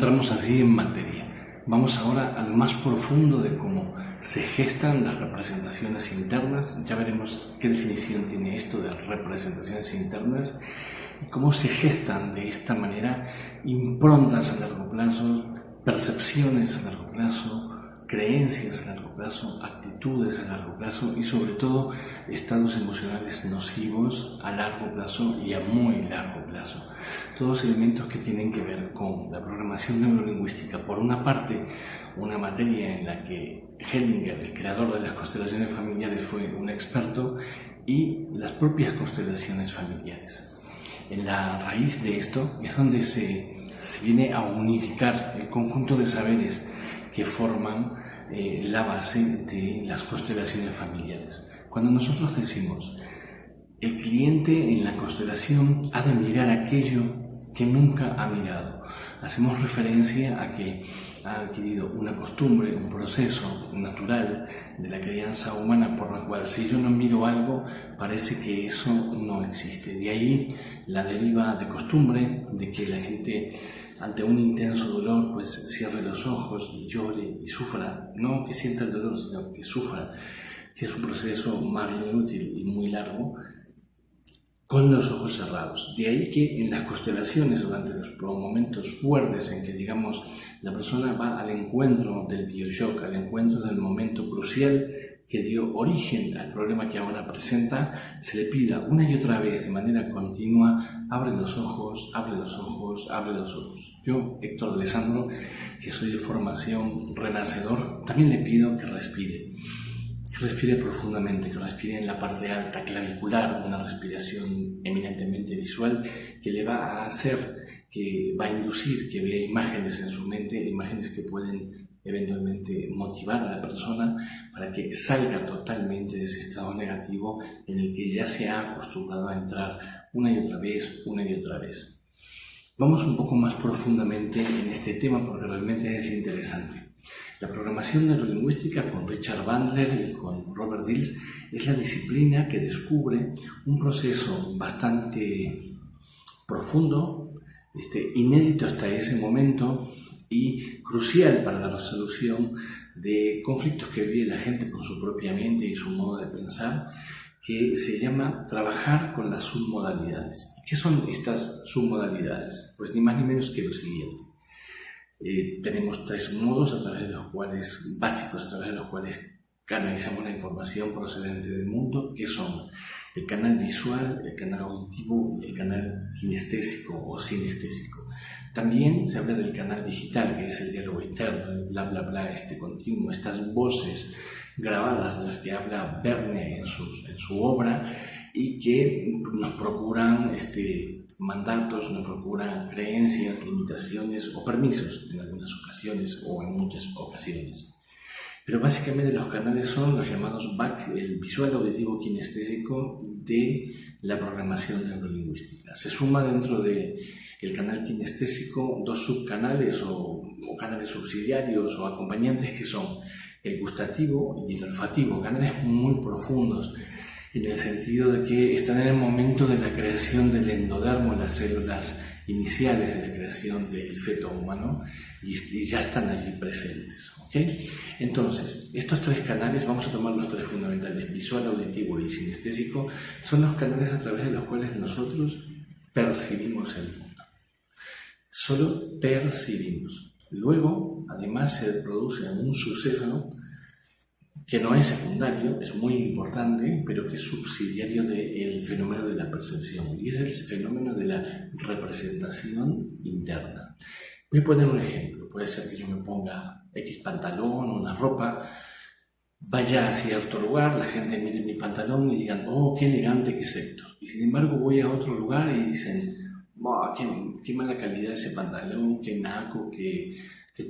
entramos así en materia. Vamos ahora al más profundo de cómo se gestan las representaciones internas. Ya veremos qué definición tiene esto de representaciones internas y cómo se gestan de esta manera improntas a largo plazo, percepciones a largo plazo, creencias a largo plazo, actitudes a largo plazo y sobre todo estados emocionales nocivos a largo plazo y a muy largo plazo. Todos elementos que tienen que ver con la programación neurolingüística. Por una parte, una materia en la que Hellinger, el creador de las constelaciones familiares, fue un experto, y las propias constelaciones familiares. En la raíz de esto es donde se viene a unificar el conjunto de saberes que forman la base de las constelaciones familiares. Cuando nosotros decimos el cliente en la constelación ha de mirar aquello que nunca ha mirado, hacemos referencia a que ha adquirido una costumbre, un proceso natural de la crianza humana por la cual si yo no miro algo parece que eso no existe. De ahí la deriva de costumbre, de que la gente ante un intenso dolor pues cierre los ojos y llore y sufra, no que sienta el dolor sino que sufra, que es un proceso más bien útil y muy largo, con los ojos cerrados. De ahí que en las constelaciones, durante los momentos fuertes en que, digamos, la persona va al encuentro del bioshock, al encuentro del momento crucial que dio origen al problema que ahora presenta, se le pida una y otra vez de manera continua: abre los ojos, abre los ojos, abre los ojos. Yo, Héctor Alessandro, que soy de formación renacedor, también le pido que respire profundamente, que respire en la parte alta clavicular, una respiración eminentemente visual que le va a hacer, que va a inducir que vea imágenes en su mente, imágenes que pueden eventualmente motivar a la persona para que salga totalmente de ese estado negativo en el que ya se ha acostumbrado a entrar una y otra vez, una y otra vez. Vamos un poco más profundamente en este tema porque realmente es interesante. La programación neurolingüística con Richard Bandler y con Robert Dills es la disciplina que descubre un proceso bastante profundo, inédito hasta ese momento y crucial para la resolución de conflictos que vive la gente con su propia mente y su modo de pensar, que se llama trabajar con las submodalidades. ¿Qué son estas submodalidades? Pues ni más ni menos que lo siguiente. Tenemos tres modos básicos a través de los cuales canalizamos la información procedente del mundo, que son el canal visual, el canal auditivo y el canal kinestésico o sinestésico. También se habla del canal digital, que es el diálogo interno, el bla bla bla, continuo, estas voces grabadas de las que habla Verne en su obra y que nos procuran mandatos, nos procuran creencias, limitaciones o permisos en algunas ocasiones o en muchas ocasiones. Pero básicamente los canales son los llamados BAC, el visual, auditivo, kinestésico de la programación neurolingüística. Se suma dentro del canal kinestésico dos subcanales o canales subsidiarios o acompañantes que son el gustativo y el olfativo, canales muy profundos en el sentido de que están en el momento de la creación del endodermo, las células iniciales de la creación del feto humano, y ya están allí presentes. ¿Okay? Entonces, estos tres canales, vamos a tomar los tres fundamentales, visual, auditivo y sinestésico, son los canales a través de los cuales nosotros percibimos el mundo. Solo percibimos. Luego, además, se produce un suceso que no es secundario, es muy importante, pero que es subsidiario del fenómeno de la percepción, y es el fenómeno de la representación interna. Voy a poner un ejemplo. Puede ser que yo me ponga X pantalón, una ropa, vaya a cierto lugar, la gente mire mi pantalón y digan: oh, qué elegante que es Héctor. Y sin embargo voy a otro lugar y dicen: oh, qué mala calidad ese pantalón, qué naco, qué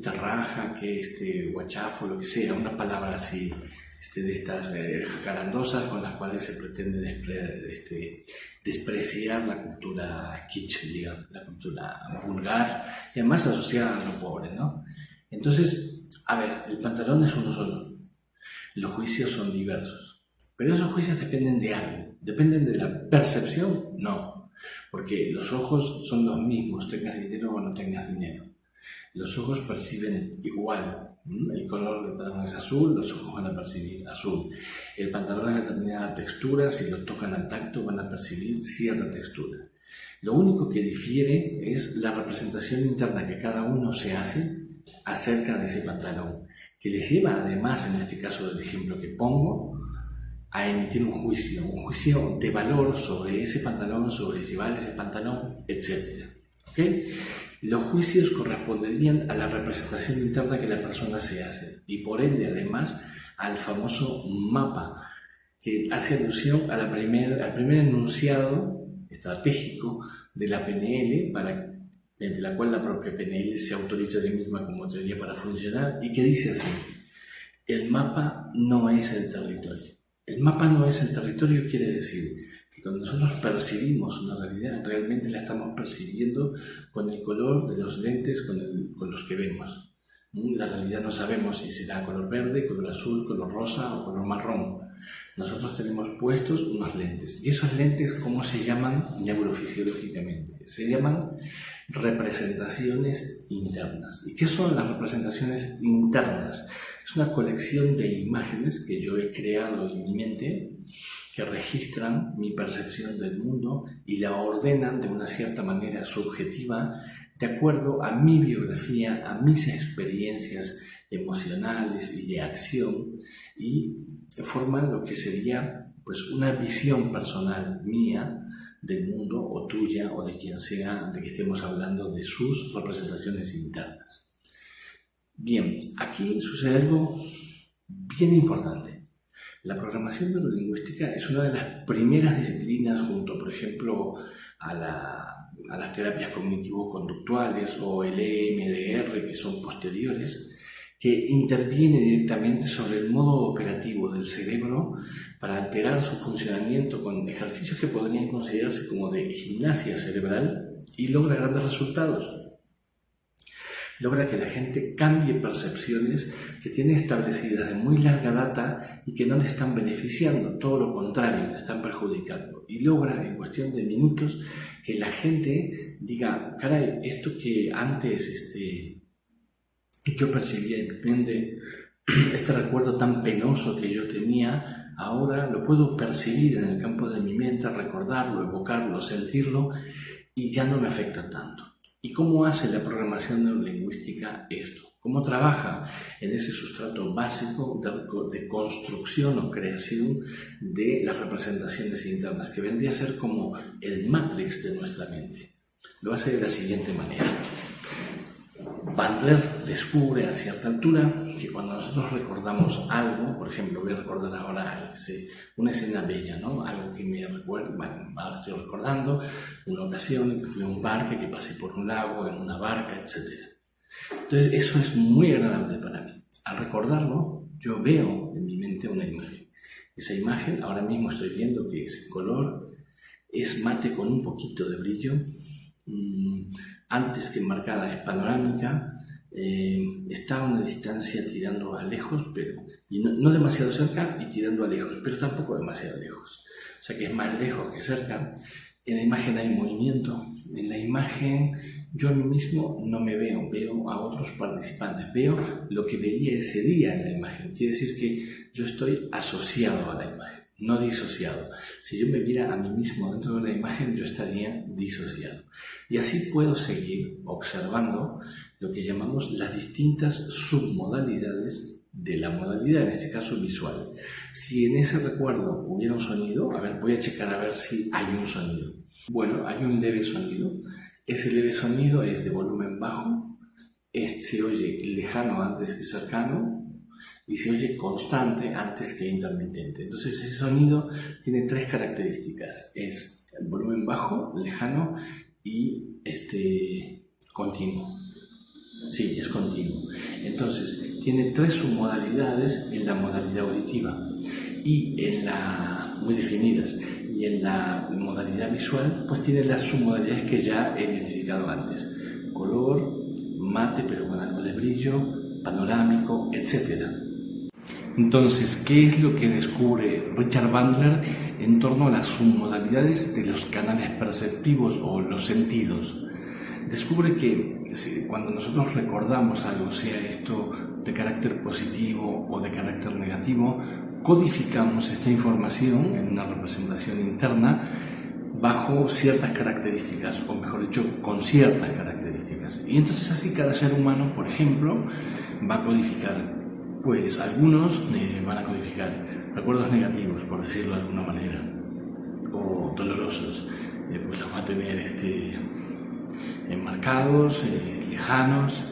terraja, qué guachafo, lo que sea, una palabra así, de estas jacarandosas con las cuales se pretende despreciar la cultura kitsch, digamos, la cultura vulgar, y además asociada a lo pobre, ¿no? Entonces, a ver, el pantalón es uno solo, los juicios son diversos, pero esos juicios dependen de algo, dependen de la percepción, no, porque los ojos son los mismos, tengas dinero o no tengas dinero. Los ojos perciben igual. El color del pantalón es azul, los ojos van a percibir azul. El pantalón es de determinada textura, si lo tocan al tacto van a percibir cierta textura. Lo único que difiere es la representación interna que cada uno se hace acerca de ese pantalón, que les lleva además, en este caso del ejemplo que pongo, a emitir un juicio de valor sobre ese pantalón, sobre llevar ese pantalón, etc. ¿Okay? Los juicios corresponderían a la representación interna que la persona se hace y por ende además al famoso mapa que hace alusión a al primer enunciado estratégico de la PNL, mediante la cual la propia PNL se autoriza a sí misma como teoría para funcionar, y que dice así: el mapa no es el territorio. El mapa no es el territorio quiere decir que cuando nosotros percibimos una realidad, realmente la estamos percibiendo con el color de los lentes con los que vemos. La realidad no sabemos si será color verde, color azul, color rosa o color marrón. Nosotros tenemos puestos unos lentes. ¿Y esos lentes cómo se llaman neurofisiológicamente? Se llaman representaciones internas. ¿Y qué son las representaciones internas? Es una colección de imágenes que yo he creado en mi mente que registran mi percepción del mundo y la ordenan de una cierta manera subjetiva de acuerdo a mi biografía, a mis experiencias emocionales y de acción, y forman lo que sería pues una visión personal mía del mundo, o tuya, o de quien sea, de que estemos hablando de sus representaciones internas. Bien, aquí sucede algo bien importante. La programación neurolingüística es una de las primeras disciplinas, junto, por ejemplo, a las terapias cognitivo-conductuales o el EMDR, que son posteriores, que interviene directamente sobre el modo operativo del cerebro para alterar su funcionamiento con ejercicios que podrían considerarse como de gimnasia cerebral, y logra grandes resultados. Logra que la gente cambie percepciones que tiene establecidas de muy larga data y que no le están beneficiando, todo lo contrario, le están perjudicando. Y logra en cuestión de minutos que la gente diga: caray, esto que antes yo percibía en mi mente, este recuerdo tan penoso que yo tenía, ahora lo puedo percibir en el campo de mi mente, recordarlo, evocarlo, sentirlo, y ya no me afecta tanto. ¿Y cómo hace la programación neurolingüística esto? ¿Cómo trabaja en ese sustrato básico de construcción o creación de las representaciones internas, que vendría a ser como el matrix de nuestra mente? Lo hace de la siguiente manera. Bandler descubre a cierta altura que cuando nosotros recordamos algo, por ejemplo, voy a recordar ahora una escena bella, ¿no? Algo que me recuerda, bueno, ahora estoy recordando una ocasión en que fui a un parque, que pasé por un lago, en una barca, etc. Entonces eso es muy agradable para mí. Al recordarlo, yo veo en mi mente una imagen. Esa imagen, ahora mismo estoy viendo que ese color es mate con un poquito de brillo. Antes que marcada es panorámica, está a una distancia tirando a lejos, pero no demasiado cerca y tirando a lejos, pero tampoco demasiado lejos. O sea que es más lejos que cerca. En la imagen hay movimiento. En la imagen yo a mí mismo no me veo, veo a otros participantes, veo lo que veía ese día en la imagen. Quiere decir que yo estoy asociado a la imagen, no disociado. Si yo me viera a mí mismo dentro de la imagen, yo estaría disociado. Y así puedo seguir observando lo que llamamos las distintas submodalidades de la modalidad, en este caso visual. Si en ese recuerdo hubiera un sonido, a ver, voy a checar a ver si hay un sonido. Bueno, hay un leve sonido. Ese leve sonido es de volumen bajo, se oye lejano antes que cercano, y se oye constante antes que intermitente. Entonces ese sonido tiene tres características: es el volumen bajo, lejano y continuo. Sí, es continuo. Entonces tiene tres submodalidades en la modalidad auditiva y muy definidas, y en la modalidad visual pues tiene las submodalidades que ya he identificado antes: color, mate pero con algo de brillo, panorámico, etc. Entonces, ¿qué es lo que descubre Richard Bandler en torno a las submodalidades de los canales perceptivos o los sentidos? descubre que cuando nosotros recordamos algo, sea esto de carácter positivo o de carácter negativo, codificamos esta información en una representación interna bajo ciertas características, o mejor dicho, con ciertas características. Y entonces así cada ser humano, por ejemplo, va a codificar, pues algunos van a codificar recuerdos negativos, por decirlo de alguna manera, o dolorosos, pues los va a tener enmarcados, lejanos,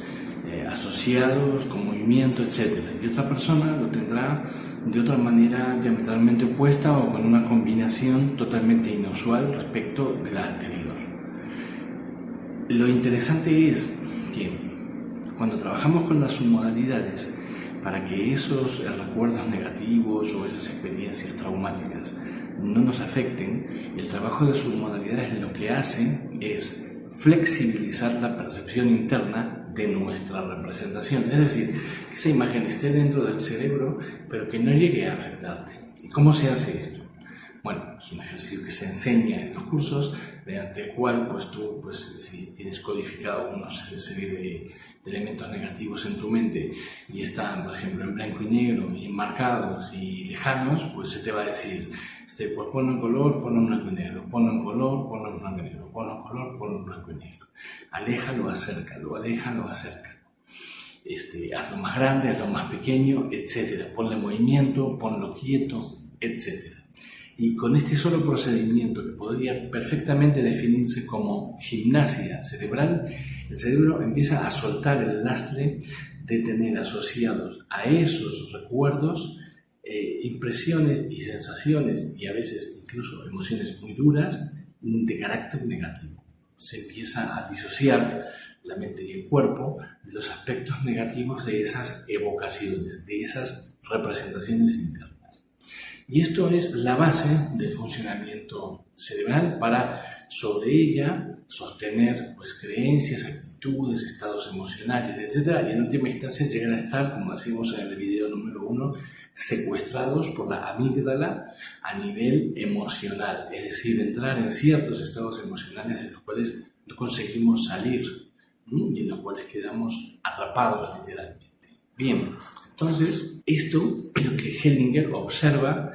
asociados, con movimiento, etc. Y otra persona lo tendrá de otra manera diametralmente opuesta o con una combinación totalmente inusual respecto de la anterior. Lo interesante es que cuando trabajamos con las submodalidades, para que esos recuerdos negativos o esas experiencias traumáticas no nos afecten, el trabajo de submodalidades lo que hace es flexibilizar la percepción interna de nuestra representación, es decir, que esa imagen esté dentro del cerebro pero que no llegue a afectarte. ¿Y cómo se hace esto? Bueno, es un ejercicio que se enseña en los cursos, mediante el cual tú, si tienes codificado una serie de elementos negativos en tu mente y están, por ejemplo, en blanco y negro, y enmarcados y lejanos, pues se te va a decir, pues ponlo en color, ponlo en blanco y negro, ponlo en color, ponlo en blanco y negro, ponlo en color, ponlo en blanco y negro. Aléjalo, acércalo, aléjalo, acércalo. Hazlo más grande, hazlo más pequeño, etc. Ponle movimiento, ponlo quieto, etc. Y con este solo procedimiento, que podría perfectamente definirse como gimnasia cerebral, el cerebro empieza a soltar el lastre de tener asociados a esos recuerdos impresiones y sensaciones, y a veces incluso emociones muy duras, de carácter negativo. Se empieza a disociar la mente y el cuerpo de los aspectos negativos de esas evocaciones, de esas representaciones internas. Y esto es la base del funcionamiento cerebral para sobre ella sostener creencias, actitudes, estados emocionales, etc. Y en última instancia llegar a estar, como decimos en el video número 1, secuestrados por la amígdala a nivel emocional, es decir, entrar en ciertos estados emocionales de los cuales no conseguimos salir y en los cuales quedamos atrapados literalmente. Bien, entonces esto es lo que Hellinger observa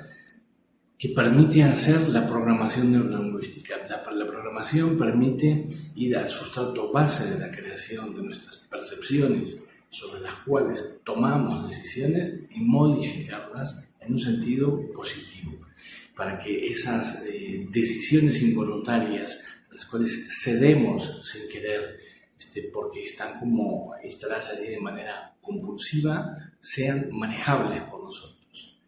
que permite hacer la programación neurolingüística. La programación permite ir al sustrato base de la creación de nuestras percepciones, sobre las cuales tomamos decisiones, y modificarlas en un sentido positivo, para que esas decisiones involuntarias, las cuales cedemos sin querer, porque están como instaladas allí de manera compulsiva, sean manejables por nosotros.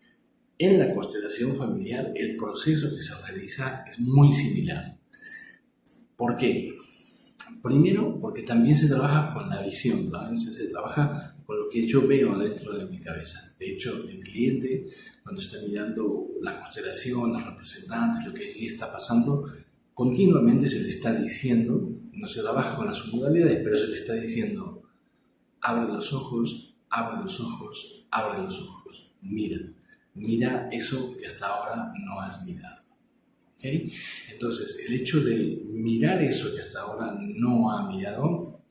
En la constelación familiar, el proceso que se realiza es muy similar. ¿Por qué? Primero, porque también se trabaja con la visión, se trabaja con lo que yo veo dentro de mi cabeza. De hecho, el cliente, cuando está mirando la constelación, los representantes, lo que allí está pasando, continuamente se le está diciendo, no se trabaja con las submodalidades, pero se le está diciendo, abre los ojos, abre los ojos, abre los ojos, mira eso que hasta ahora no has mirado. ¿Okay? Entonces, el hecho de mirar eso que hasta ahora no ha mirado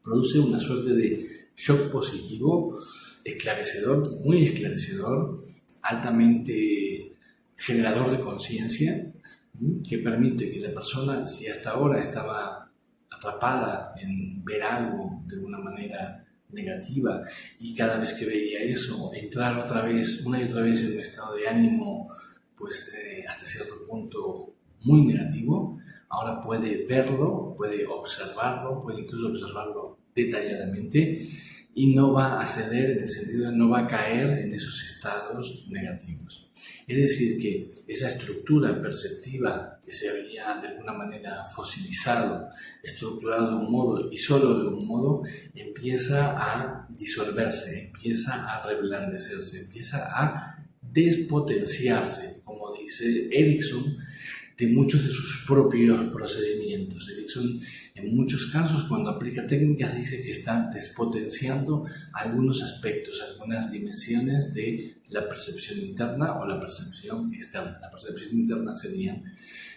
produce una suerte de shock positivo, esclarecedor, muy esclarecedor, altamente generador de conciencia, que permite que la persona, si hasta ahora estaba atrapada en ver algo de una manera negativa y cada vez que veía eso, entrar otra vez, una y otra vez en un estado de ánimo hasta cierto punto muy negativo, ahora puede verlo, puede observarlo, puede incluso observarlo detalladamente y no va a ceder, en el sentido de no va a caer en esos estados negativos. Es decir, que esa estructura perceptiva que se había de alguna manera fosilizado, estructurado de un modo y solo de un modo, empieza a disolverse, empieza a reblandecerse, empieza a despotenciarse, como dice Erickson, de muchos de sus propios procedimientos. Erickson, en muchos casos, cuando aplica técnicas, dice que está despotenciando algunos aspectos, algunas dimensiones de la percepción interna o la percepción externa. La percepción interna serían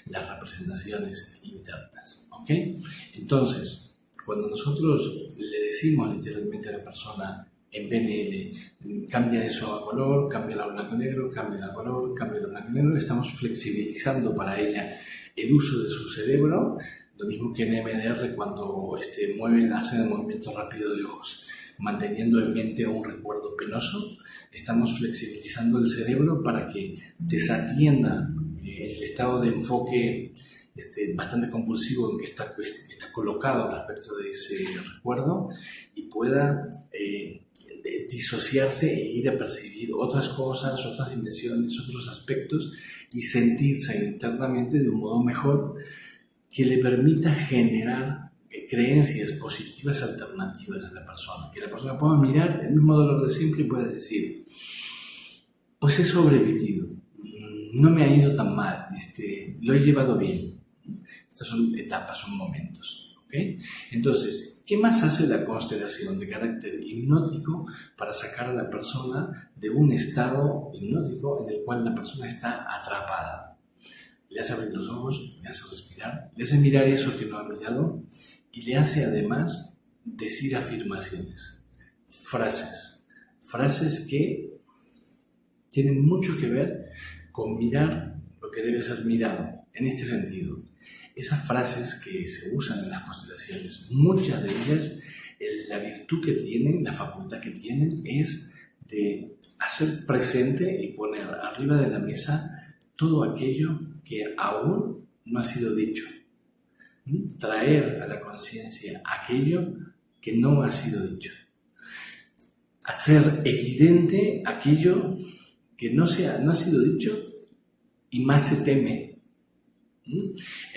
las representaciones internas. ¿ok? Entonces, cuando nosotros le decimos literalmente a la persona en PNL, cambia eso a color, cámbialo a blanco-negro, cámbialo a color, cámbialo a blanco-negro, estamos flexibilizando para ella el uso de su cerebro, lo mismo que en MDR cuando hacen el movimiento rápido de ojos, manteniendo en mente un recuerdo penoso, estamos flexibilizando el cerebro para que desatienda el estado de enfoque bastante compulsivo en que está colocado respecto de ese recuerdo y pueda disociarse e ir a percibir otras cosas, otras dimensiones, otros aspectos y sentirse internamente de un modo mejor que le permita generar creencias positivas alternativas a la persona, que la persona pueda mirar el mismo dolor de siempre y pueda decir, pues he sobrevivido, no me ha ido tan mal, lo he llevado bien. Estas son etapas, son momentos, ¿ok? Entonces, ¿qué más hace la constelación de carácter hipnótico para sacar a la persona de un estado hipnótico en el cual la persona está atrapada? Le hace abrir los ojos, le hace respirar, le hace mirar eso que no ha mirado y le hace además decir afirmaciones, frases que tienen mucho que ver con mirar lo que debe ser mirado. En este sentido, esas frases que se usan en las constelaciones, muchas de ellas, la virtud que tienen, la facultad que tienen es de hacer presente y poner arriba de la mesa todo aquello que aún no ha sido dicho. Traer a la conciencia aquello que no ha sido dicho. Hacer evidente aquello que no ha sido dicho y más se teme.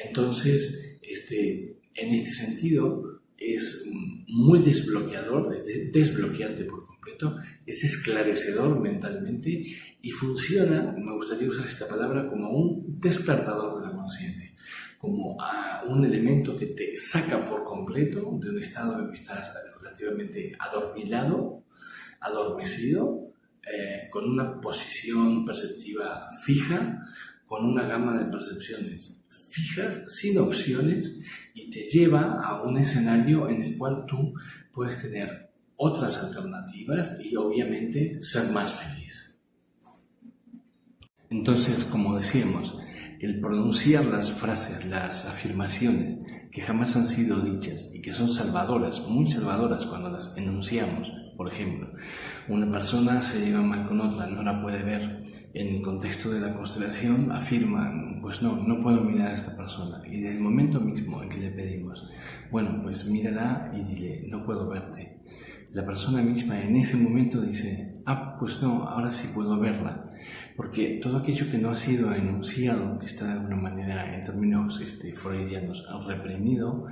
Entonces, en este sentido, es muy desbloqueador, es desbloqueante por completo, es esclarecedor mentalmente y funciona, me gustaría usar esta palabra, como un despertador de la conciencia, como un elemento que te saca por completo de un estado en que estás relativamente adormilado, adormecido, con una posición perceptiva fija, con una gama de percepciones fijas, sin opciones, y te lleva a un escenario en el cual tú puedes tener otras alternativas y obviamente ser más feliz. Entonces, como decíamos, el pronunciar las frases, las afirmaciones que jamás han sido dichas y que son salvadoras, muy salvadoras cuando las enunciamos. Por ejemplo, una persona se lleva mal con otra, no la puede ver. En el contexto de la constelación afirman, pues no puedo mirar a esta persona. Y desde el momento mismo en que le pedimos, bueno, pues mírala y dile, no puedo verte. La persona misma en ese momento dice, pues no, ahora sí puedo verla. Porque todo aquello que no ha sido enunciado, que está de alguna manera en términos freudianos reprimido,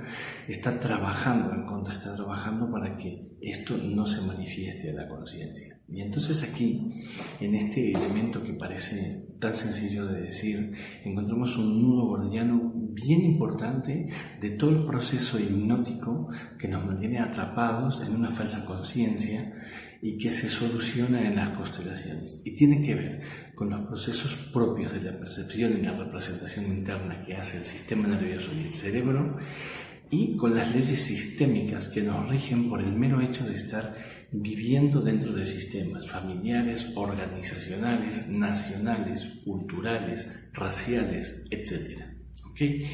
está trabajando en contra, está trabajando para que esto no se manifieste a la conciencia. Y entonces aquí, en este elemento que parece tan sencillo de decir, encontramos un nudo gordiano bien importante de todo el proceso hipnótico que nos mantiene atrapados en una falsa conciencia y que se soluciona en las constelaciones. Y tiene que ver con los procesos propios de la percepción y la representación interna que hace el sistema nervioso y el cerebro, y con las leyes sistémicas que nos rigen por el mero hecho de estar viviendo dentro de sistemas familiares, organizacionales, nacionales, culturales, raciales, etc. ¿Okay?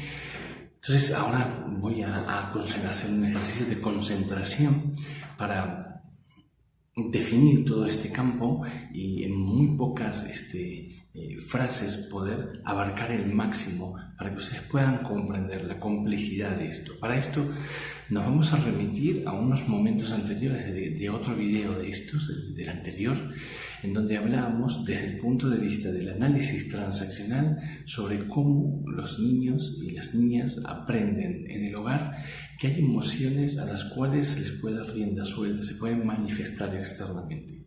Entonces ahora voy a hacer un ejercicio de concentración para definir todo este campo y en muy pocas frases poder abarcar el máximo para que ustedes puedan comprender la complejidad de esto. Para esto nos vamos a remitir a unos momentos anteriores de otro video de estos, del anterior, en donde hablábamos desde el punto de vista del análisis transaccional sobre cómo los niños y las niñas aprenden en el hogar que hay emociones a las cuales se les puede dar rienda suelta, se pueden manifestar externamente.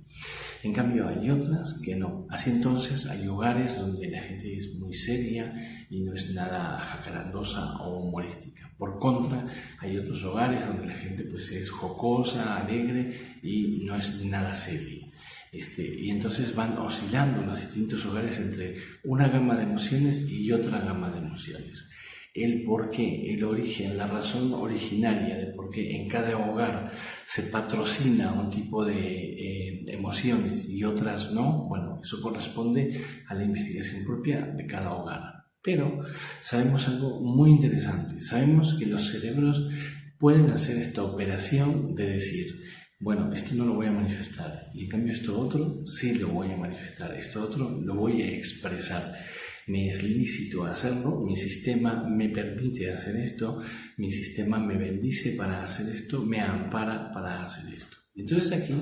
En cambio hay otras que no. Así entonces hay hogares donde la gente es muy seria y no es nada jacarandosa o humorística. Por contra, hay otros hogares donde la gente pues es jocosa, alegre y no es nada seria. Y entonces van oscilando los distintos hogares entre una gama de emociones y otra gama de emociones. el porqué, el origen, la razón originaria de por qué en cada hogar se patrocina un tipo de emociones y otras no, bueno, eso corresponde a la investigación propia de cada hogar. Pero sabemos algo muy interesante, sabemos que los cerebros pueden hacer esta operación de decir, bueno, esto no lo voy a manifestar, y en cambio esto otro sí lo voy a manifestar, esto otro lo voy a expresar. Me es lícito hacerlo, mi sistema me permite hacer esto, mi sistema me bendice para hacer esto, me ampara para hacer esto. Entonces aquí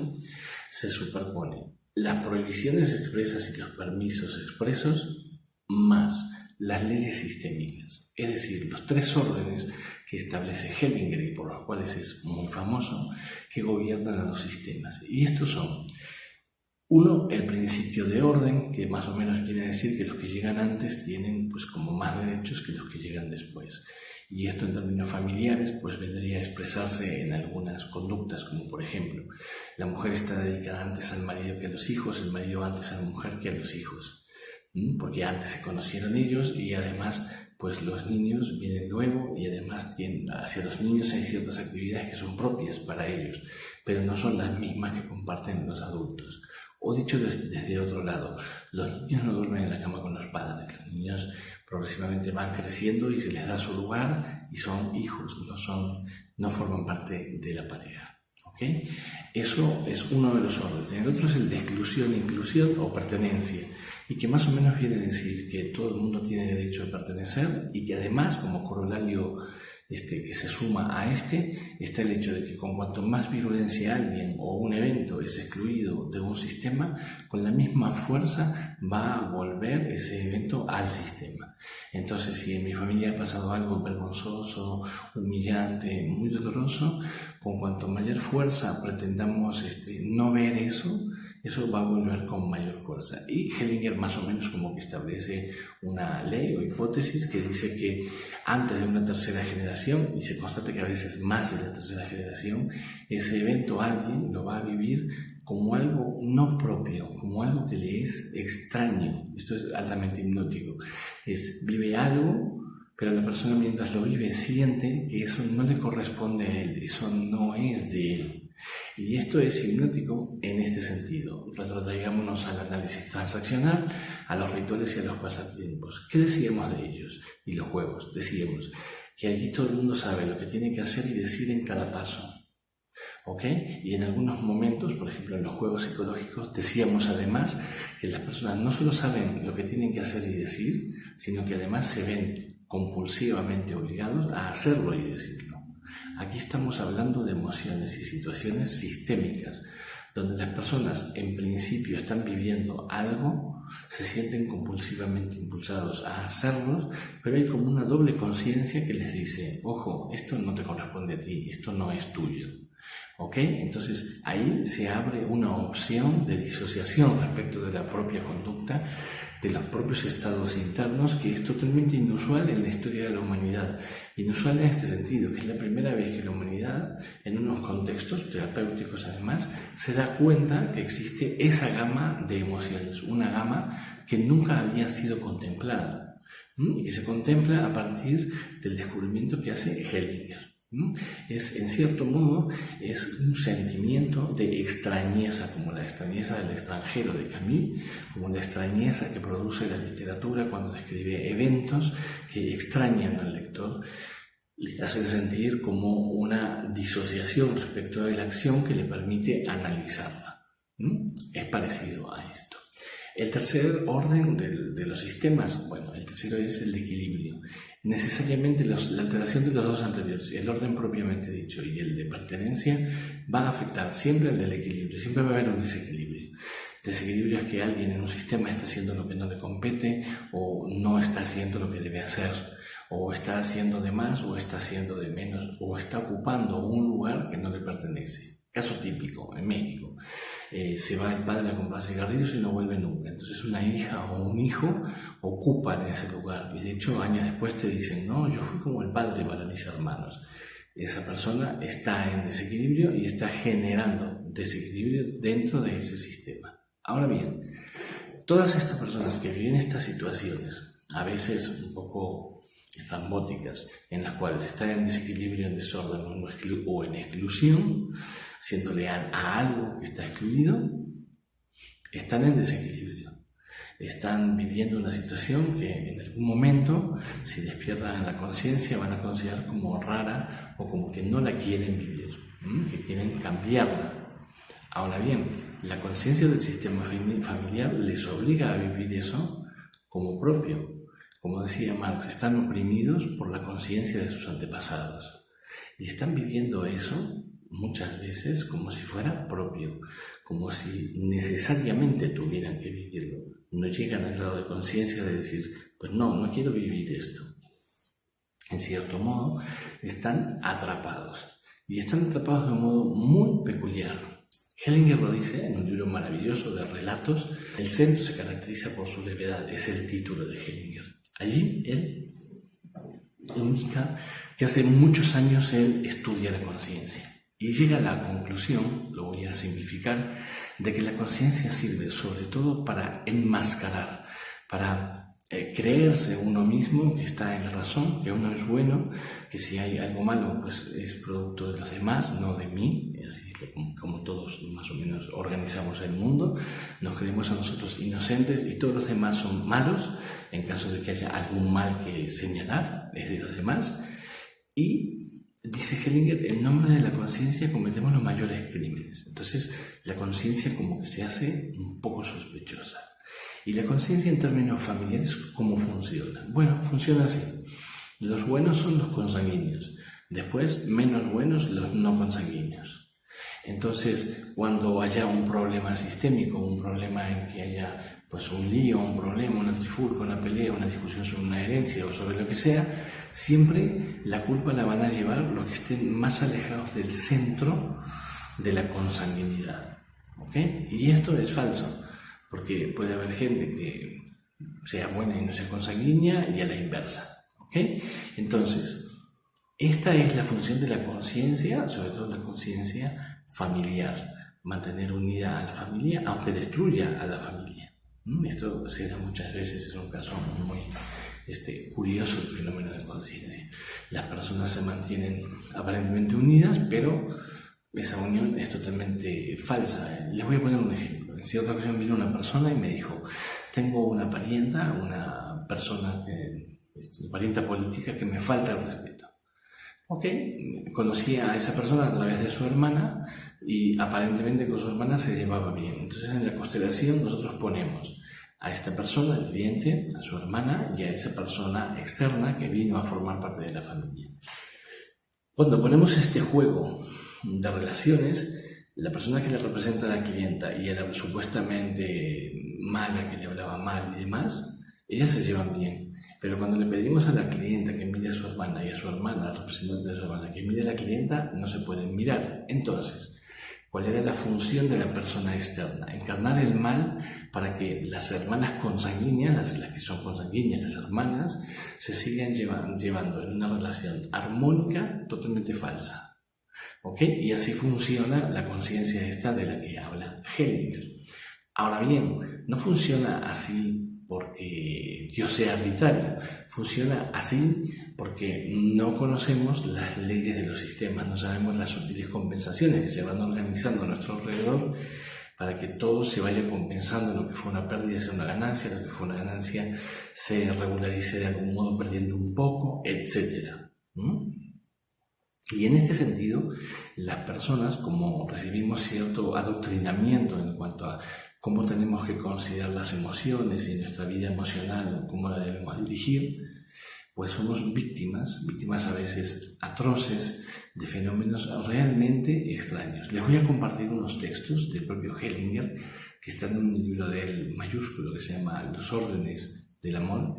se superpone las prohibiciones expresas y los permisos expresos más las leyes sistémicas, es decir, los 3 órdenes que establece Hellinger y por los cuales es muy famoso, que gobiernan a los sistemas. Y estos son: 1, el principio de orden, que más o menos viene a decir que los que llegan antes tienen pues como más derechos que los que llegan después. Y esto en términos familiares pues vendría a expresarse en algunas conductas, como por ejemplo, la mujer está dedicada antes al marido que a los hijos, el marido antes a la mujer que a los hijos, porque antes se conocieron ellos y además pues los niños vienen luego y además hacia los niños hay ciertas actividades que son propias para ellos, pero no son las mismas que comparten los adultos. O dicho desde otro lado, los niños no duermen en la cama con los padres, los niños progresivamente van creciendo y se les da su lugar y son hijos, no forman parte de la pareja. ¿Okay? Eso es uno de los órdenes. El otro es el de exclusión, inclusión o pertenencia, y que más o menos viene a decir que todo el mundo tiene derecho de pertenecer y que además, como corolario que se suma a está el hecho de que con cuanto más virulencia alguien o un evento es excluido de un sistema, con la misma fuerza va a volver ese evento al sistema. Entonces, si en mi familia ha pasado algo vergonzoso, humillante, muy doloroso, con cuanto mayor fuerza pretendamos no ver eso va a volver con mayor fuerza. Y Hellinger más o menos como que establece una ley o hipótesis que dice que antes de una tercera generación, y se constata que a veces más de la tercera generación, ese evento alguien lo va a vivir como algo no propio, como algo que le es extraño. Esto es altamente hipnótico. Vive algo, pero la persona mientras lo vive siente que eso no le corresponde a él, eso no es de él. Y esto es hipnótico en este sentido. Retrotraigámonos al análisis transaccional, a los rituales y a los pasatiempos. ¿Qué decíamos de ellos? Y los juegos. Decíamos que allí todo el mundo sabe lo que tiene que hacer y decir en cada paso. ¿Ok? Y en algunos momentos, por ejemplo en los juegos psicológicos, decíamos además que las personas no solo saben lo que tienen que hacer y decir, sino que además se ven compulsivamente obligados a hacerlo y decirlo. Aquí estamos hablando de emociones y situaciones sistémicas, donde las personas en principio están viviendo algo, se sienten compulsivamente impulsados a hacerlo, pero hay como una doble conciencia que les dice, ojo, esto no te corresponde a ti, esto no es tuyo. ¿Ok? Entonces ahí se abre una opción de disociación respecto de la propia conducta, de los propios estados internos, que es totalmente inusual en la historia de la humanidad. Inusual en este sentido, que es la primera vez que la humanidad, en unos contextos terapéuticos además, se da cuenta que existe esa gama de emociones, una gama que nunca había sido contemplada, y que se contempla a partir del descubrimiento que hace Hellinger. En cierto modo, es un sentimiento de extrañeza, como la extrañeza del extranjero de Camus, como la extrañeza que produce la literatura cuando describe eventos que extrañan al lector, le hacen sentir como una disociación respecto de la acción que le permite analizarla. Es parecido a esto. El tercer orden de los sistemas, bueno, el tercero es el de equilibrio. Necesariamente la alteración de los dos anteriores, el orden propiamente dicho y el de pertenencia, van a afectar siempre al del equilibrio, siempre va a haber un desequilibrio. Desequilibrio es que alguien en un sistema está haciendo lo que no le compete, o no está haciendo lo que debe hacer, o está haciendo de más, o está haciendo de menos, o está ocupando un lugar que no le pertenece. Caso típico, en México, se va el padre a comprar cigarrillos y no vuelve nunca. Entonces una hija o un hijo ocupan ese lugar y de hecho años después te dicen, no, yo fui como el padre para mis hermanos. Esa persona está en desequilibrio y está generando desequilibrio dentro de ese sistema. Ahora bien, todas estas personas que viven estas situaciones, a veces un poco estrambóticas, en las cuales está en desequilibrio, en desorden o en exclusión, siendo leal a algo que está excluido, están en desequilibrio. Están viviendo una situación que en algún momento, si despiertan la conciencia, van a considerar como rara o como que no la quieren vivir, que quieren cambiarla. Ahora bien, la conciencia del sistema familiar les obliga a vivir eso como propio. Como decía Marx, están oprimidos por la conciencia de sus antepasados y están viviendo eso muchas veces como si fuera propio, como si necesariamente tuvieran que vivirlo. No llegan al grado de conciencia de decir, pues no quiero vivir esto. En cierto modo, están atrapados y están atrapados de un modo muy peculiar. Hellinger lo dice en un libro maravilloso de relatos. El centro se caracteriza por su levedad, es el título de Hellinger. Allí él indica que hace muchos años él estudia la conciencia y llega a la conclusión, lo voy a simplificar, de que la conciencia sirve sobre todo para enmascarar, para creerse uno mismo que está en la razón, que uno es bueno, que si hay algo malo pues es producto de los demás, no de mí. Así es como todos más o menos organizamos el mundo, nos creemos a nosotros inocentes y todos los demás son malos, en caso de que haya algún mal que señalar, es de los demás. Y dice Hellinger, en nombre de la conciencia cometemos los mayores crímenes. Entonces la conciencia como que se hace un poco sospechosa. ¿Y la conciencia en términos familiares cómo funciona? Bueno, funciona así. Los buenos son los consanguíneos, después menos buenos los no consanguíneos. Entonces, cuando haya un problema sistémico, un problema en que haya pues un lío, un problema, una trifulca, una pelea, una discusión sobre una herencia o sobre lo que sea, siempre la culpa la van a llevar los que estén más alejados del centro de la consanguinidad. ¿Ok? Y esto es falso, porque puede haber gente que sea buena y no sea consanguínea y a la inversa. ¿Ok? Entonces, esta es la función de la conciencia, sobre todo la conciencia familiar, mantener unida a la familia, aunque destruya a la familia. Esto se da muchas veces, es un caso muy curioso del fenómeno de conciencia. Las personas se mantienen aparentemente unidas, pero esa unión es totalmente falsa. Les voy a poner un ejemplo. En cierta ocasión vino una persona y me dijo, tengo una parienta, una parienta política que me falta el respeto. Ok, conocí a esa persona a través de su hermana y aparentemente con su hermana se llevaba bien. Entonces en la constelación nosotros ponemos a esta persona, el cliente, a su hermana y a esa persona externa que vino a formar parte de la familia. Cuando ponemos este juego de relaciones, la persona que le representa a la clienta y a la supuestamente mala que le hablaba mal y demás, ellas se llevan bien. Pero cuando le pedimos a la clienta que mire a su hermana y a su hermana, al representante de su hermana, que mire a la clienta, no se pueden mirar. Entonces, ¿cuál era la función de la persona externa? Encarnar el mal para que las hermanas consanguíneas, las que son consanguíneas, las hermanas, se sigan llevando en una relación armónica totalmente falsa. ¿Ok? Y así funciona la conciencia esta de la que habla Hellinger. Ahora bien, no funciona así porque Dios sea arbitrario, funciona así porque no conocemos las leyes de los sistemas, no sabemos las sutiles compensaciones que se van organizando a nuestro alrededor para que todo se vaya compensando, lo que fue una pérdida sea una ganancia, lo que fue una ganancia se regularice de algún modo perdiendo un poco, etc. Y en este sentido, las personas, como recibimos cierto adoctrinamiento en cuanto a cómo tenemos que considerar las emociones y nuestra vida emocional, cómo la debemos dirigir, pues somos víctimas a veces atroces de fenómenos realmente extraños. Les voy a compartir unos textos del propio Hellinger que están en un libro de él mayúsculo que se llama Los órdenes del amor,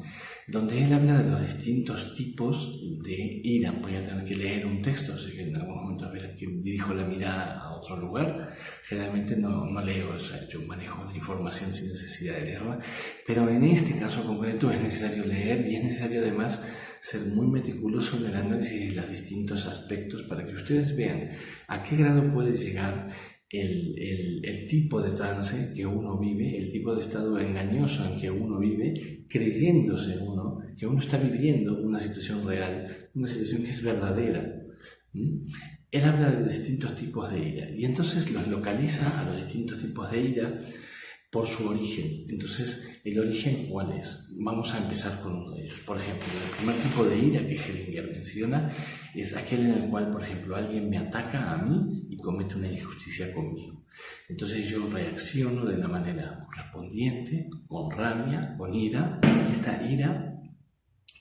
donde él habla de los distintos tipos de ira. Voy a tener que leer un texto, así que en algún momento a ver que dirijo la mirada a otro lugar. Generalmente no leo, o sea, yo manejo la información sin necesidad de leerla, pero en este caso concreto es necesario leer y es necesario además ser muy meticuloso en el análisis de los distintos aspectos para que ustedes vean a qué grado puede llegar el tipo de trance que uno vive, el tipo de estado engañoso en que uno vive, creyéndose uno que uno está viviendo una situación real, una situación que es verdadera. Él habla de distintos tipos de ira y entonces los localiza a los distintos tipos de ira por su origen. Entonces, ¿el origen cuál es? Vamos a empezar con uno de ellos. Por ejemplo, el primer tipo de ira que Hellinger menciona es aquel en el cual, por ejemplo, alguien me ataca a mí y comete una injusticia conmigo. Entonces yo reacciono de la manera correspondiente, con rabia, con ira, y esta ira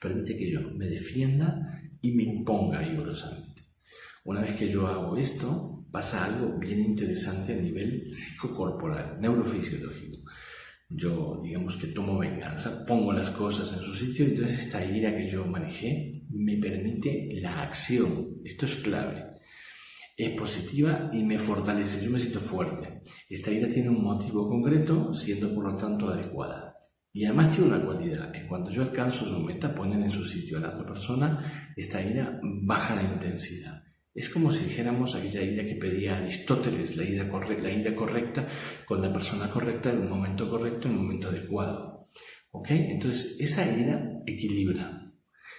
permite que yo me defienda y me imponga vigorosamente. Una vez que yo hago esto, pasa algo bien interesante a nivel psicocorporal, neurofisiológico. Yo, digamos que tomo venganza, pongo las cosas en su sitio y entonces esta ira que yo manejé me permite la acción. Esto es clave. Es positiva y me fortalece, yo me siento fuerte. Esta ira tiene un motivo concreto, siendo por lo tanto adecuada. Y además tiene una cualidad, en cuanto yo alcanzo su meta, poner en su sitio a la otra persona, esta ira baja de intensidad. Es como si dijéramos aquella ira que pedía Aristóteles, la ira correcta con la persona correcta en un momento correcto, en un momento adecuado. ¿Ok? Entonces, esa ira equilibra,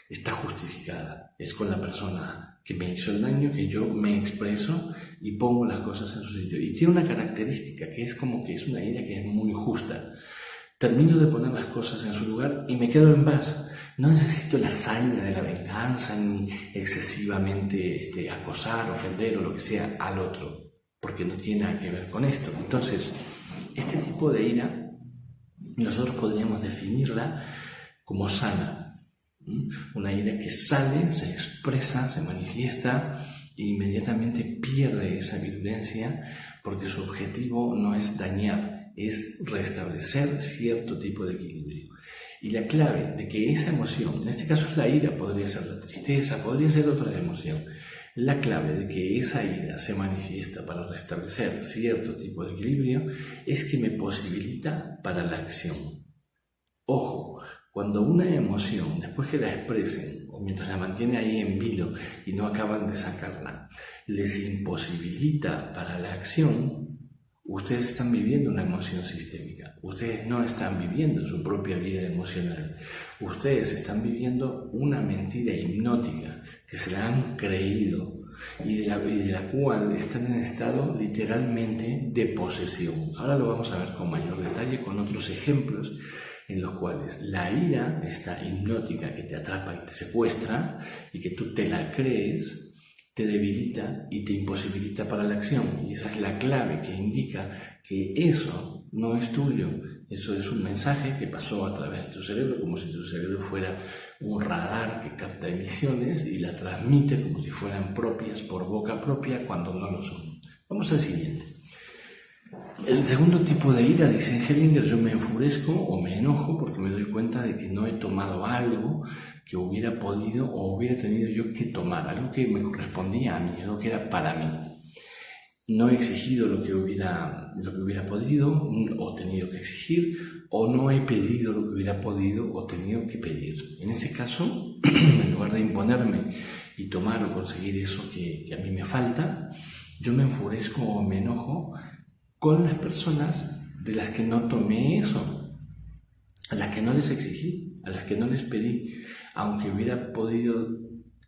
está justificada. Es con la persona que me hizo el daño que yo me expreso y pongo las cosas en su sitio. Y tiene una característica que es como que es una ira que es muy justa. Termino de poner las cosas en su lugar y me quedo en paz. No necesito la hazaña de la venganza ni excesivamente acosar, ofender o lo que sea al otro, porque no tiene nada que ver con esto. Entonces, este tipo de ira nosotros podríamos definirla como sana. Una ira que sale, se expresa, se manifiesta e inmediatamente pierde esa virulencia porque su objetivo no es dañar, es restablecer cierto tipo de equilibrio. Y la clave de que esa emoción, en este caso es la ira, podría ser la tristeza, podría ser otra emoción, la clave de que esa ira se manifiesta para restablecer cierto tipo de equilibrio es que me posibilita para la acción. Ojo, cuando una emoción, después que la expresen o mientras la mantiene ahí en vilo y no acaban de sacarla, les imposibilita para la acción, ustedes están viviendo una emoción sistémica. Ustedes no están viviendo su propia vida emocional. Ustedes están viviendo una mentira hipnótica que se la han creído y de la cual están en estado literalmente de posesión. Ahora lo vamos a ver con mayor detalle con otros ejemplos en los cuales la ira, esta hipnótica que te atrapa y te secuestra y que tú te la crees, te debilita y te imposibilita para la acción. Y esa es la clave que indica que eso no es tuyo. Eso es un mensaje que pasó a través de tu cerebro, como si tu cerebro fuera un radar que capta emisiones y las transmite como si fueran propias por boca propia cuando no lo son. Vamos al siguiente. El segundo tipo de ira, dice Hellinger, yo me enfurezco o me enojo porque me doy cuenta de que no he tomado algo que hubiera podido o hubiera tenido yo que tomar, algo que me correspondía a mí, algo que era para mí. No he exigido lo que hubiera podido o tenido que exigir, o no he pedido lo que hubiera podido o tenido que pedir. En ese caso, en lugar de imponerme y tomar o conseguir eso que a mí me falta, yo me enfurezco o me enojo con las personas de las que no tomé eso, a las que no les exigí, a las que no les pedí, aunque hubiera podido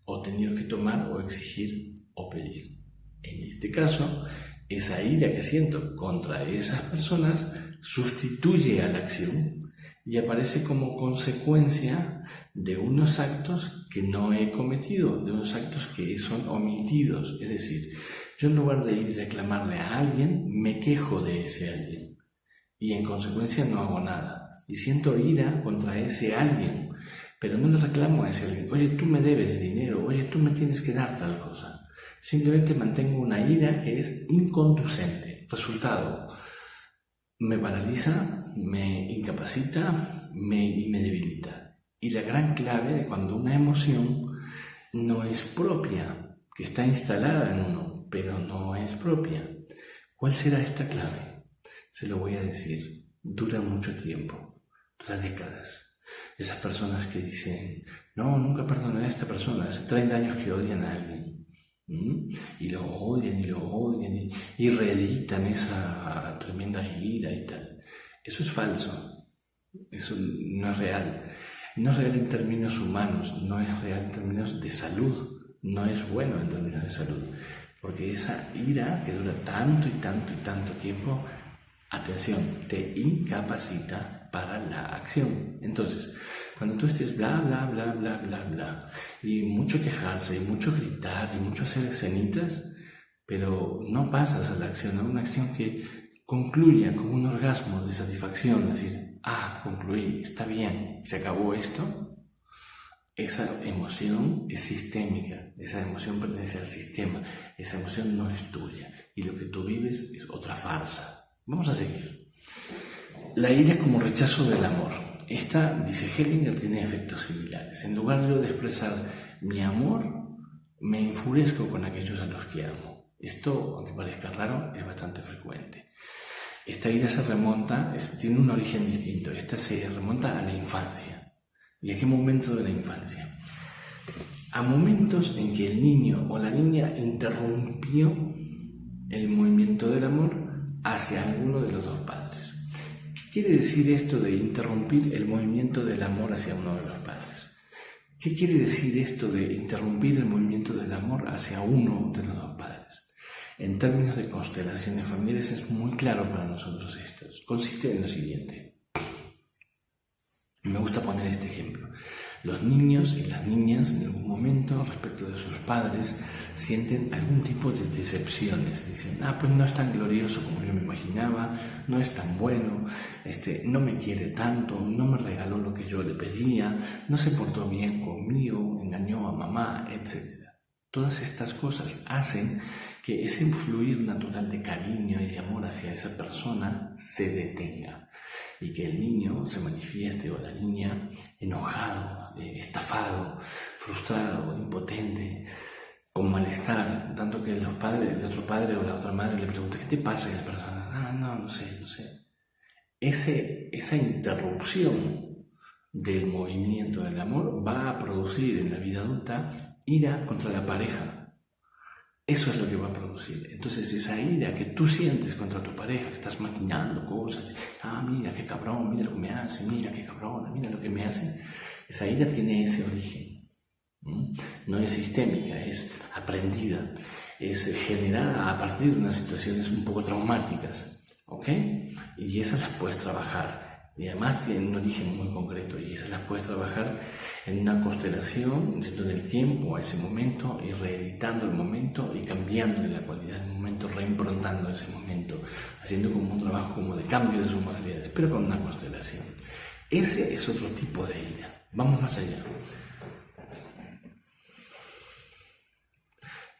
o tenido que tomar o exigir o pedir. En este caso, esa ira que siento contra esas personas sustituye a la acción y aparece como consecuencia de unos actos que no he cometido, de unos actos que son omitidos. Es decir, yo en lugar de ir a reclamarle a alguien, me quejo de ese alguien y en consecuencia no hago nada. Y siento ira contra ese alguien, pero no le reclamo a ese alguien, oye, tú me debes dinero, oye, tú me tienes que dar tal cosa. Simplemente mantengo una ira que es inconducente. Resultado, me paraliza, me incapacita y me debilita. Y la gran clave de cuando una emoción no es propia, que está instalada en uno, pero no es propia. ¿Cuál será esta clave? Se lo voy a decir. Dura mucho tiempo, dura décadas. Esas personas que dicen, no, nunca perdonaré a esta persona, hace 30 años que odian a alguien. Y lo odian y reeditan esa tremenda ira y tal. Eso es falso, eso no es real. No es real en términos humanos, no es real en términos de salud, no es bueno en términos de salud, porque esa ira que dura tanto y tanto tiempo, atención, te incapacita para la acción. Entonces, cuando tú estés bla, y mucho quejarse, y mucho gritar, y mucho hacer escenitas, pero no pasas a la acción, a una acción que concluya con un orgasmo de satisfacción, es decir, concluí, está bien, se acabó esto. Esa emoción es sistémica, esa emoción pertenece al sistema, esa emoción no es tuya, y lo que tú vives es otra farsa. Vamos a seguir. La ira como rechazo del amor. Esta, dice Hellinger, tiene efectos similares. En lugar de expresar mi amor, me enfurezco con aquellos a los que amo. Esto, aunque parezca raro, es bastante frecuente. Esta ira tiene un origen distinto. Esta se remonta a la infancia. ¿Y a qué momento de la infancia? A momentos en que el niño o la niña interrumpió el movimiento del amor hacia alguno de los dos padres. ¿Qué quiere decir esto de interrumpir el movimiento del amor hacia uno de los padres? ¿Qué quiere decir esto de interrumpir el movimiento del amor hacia uno de los dos padres? En términos de constelaciones familiares es muy claro para nosotros esto. Consiste en lo siguiente. Me gusta poner este ejemplo. Los niños y las niñas en algún momento respecto de sus padres sienten algún tipo de decepciones. Dicen, pues no es tan glorioso como yo me imaginaba, no es tan bueno, no me quiere tanto, no me regaló lo que yo le pedía, no se portó bien conmigo, engañó a mamá, etc. Todas estas cosas hacen que ese fluir natural de cariño y de amor hacia esa persona se detenga y que el niño se manifieste o la niña enojado, estafado, frustrado, impotente, con malestar, tanto que el otro padre o la otra madre le pregunta ¿qué te pasa? Y la persona, no sé. Esa interrupción del movimiento del amor va a producir en la vida adulta ira contra la pareja. Eso es lo que va a producir. Entonces esa ira que tú sientes contra tu pareja, que estás maquinando cosas, mira qué cabrón, mira lo que me hace, mira qué cabrón, mira lo que me hace, esa ira tiene ese origen. No es sistémica, es aprendida, es generada a partir de unas situaciones un poco traumáticas, ¿ok? Y esas las puedes trabajar. Y además tienen un origen muy concreto y esas las puedes trabajar en una constelación, yendo en el tiempo a ese momento y reeditando el momento y cambiándole la cualidad del momento, reimprontando ese momento, haciendo como un trabajo como de cambio de sus modalidades, pero con una constelación. Ese es otro tipo de ira. Vamos más allá.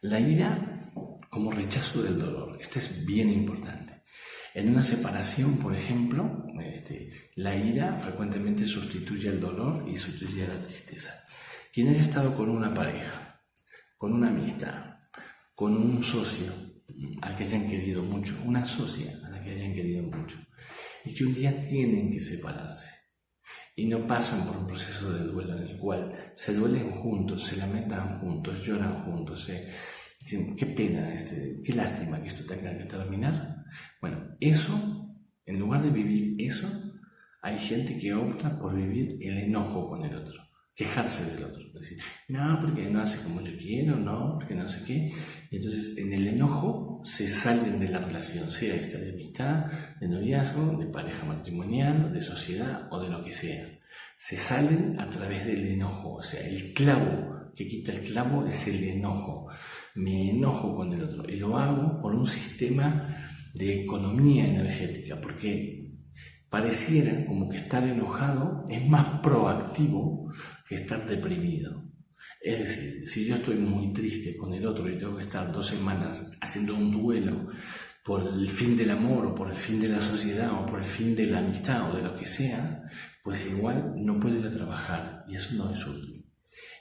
La ira como rechazo del dolor. Esto es bien importante. En una separación, por ejemplo, la ira frecuentemente sustituye el dolor y sustituye la tristeza. Quien haya estado con una pareja, con una amistad, con un socio al que hayan querido mucho, una socia a la que hayan querido mucho, y que un día tienen que separarse, y no pasan por un proceso de duelo en el cual se duelen juntos, se lamentan juntos, lloran juntos, dicen, qué pena, qué lástima que esto tenga que terminar. Bueno, eso, en lugar de vivir eso, hay gente que opta por vivir el enojo con el otro, quejarse del otro, decir, no, porque no hace como yo quiero, no, porque no sé qué. Y entonces en el enojo se salen de la relación, sea esta de amistad, de noviazgo, de pareja matrimonial, de sociedad o de lo que sea. Se salen a través del enojo, o sea, el clavo que quita el clavo es el enojo. Me enojo con el otro y lo hago por un sistema de economía energética, porque pareciera como que estar enojado es más proactivo que estar deprimido. Es decir, si yo estoy muy triste con el otro y tengo que estar 2 semanas haciendo un duelo por el fin del amor o por el fin de la sociedad o por el fin de la amistad o de lo que sea, pues igual no puedo ir a trabajar y eso no es útil.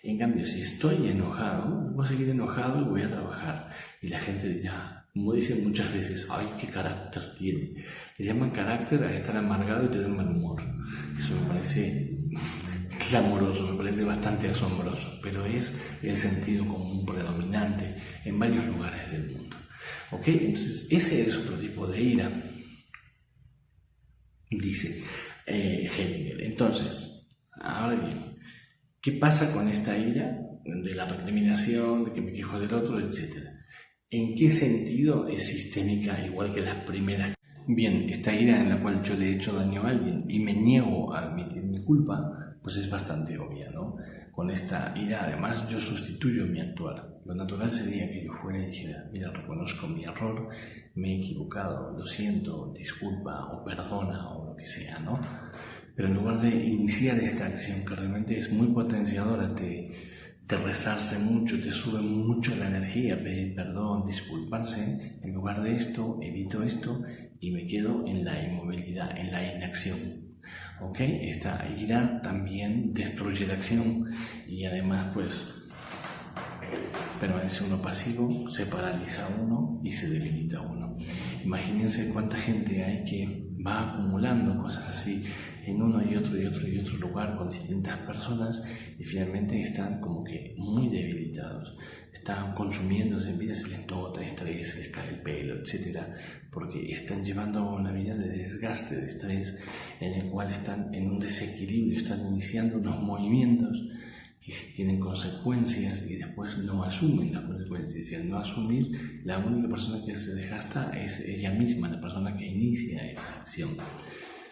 En cambio, si estoy enojado, voy a seguir enojado y voy a trabajar. Y la gente dirá, como dicen muchas veces, ¡ay, qué carácter tiene! Le llaman carácter a estar amargado y tener mal humor. Eso me parece clamoroso, me parece bastante asombroso, pero es el sentido común predominante en varios lugares del mundo. ¿Ok? Entonces, ese es otro tipo de ira, dice Hellinger. Entonces, ahora bien, ¿qué pasa con esta ira de la recriminación, de que me quejo del otro, etcétera? ¿En qué sentido es sistémica igual que las primeras? Bien, esta ira en la cual yo le he hecho daño a alguien y me niego a admitir mi culpa, pues es bastante obvia, ¿no? Con esta ira, además, yo sustituyo mi actuar. Lo natural sería que yo fuera y dijera, mira, reconozco mi error, me he equivocado, lo siento, disculpa o perdona o lo que sea, ¿no? Pero en lugar de iniciar esta acción que realmente es muy potenciadora, te resarce mucho, te sube mucho la energía, pedir perdón, disculparse, en lugar de esto, evito esto y me quedo en la inmovilidad, en la inacción. ¿Ok? Esta ira también destruye la acción y además pues permanece uno pasivo, se paraliza uno y se debilita uno. Imagínense cuánta gente hay que va acumulando cosas así en uno y otro lugar con distintas personas y finalmente están como que muy debilitados, están consumiéndose en vida, se les nota estrés, se les cae el pelo, etcétera, porque están llevando una vida de desgaste, de estrés, en el cual están en un desequilibrio, están iniciando unos movimientos que tienen consecuencias y después no asumen las consecuencias, y al no asumir, la única persona que se desgasta es ella misma, la persona que inicia esa acción.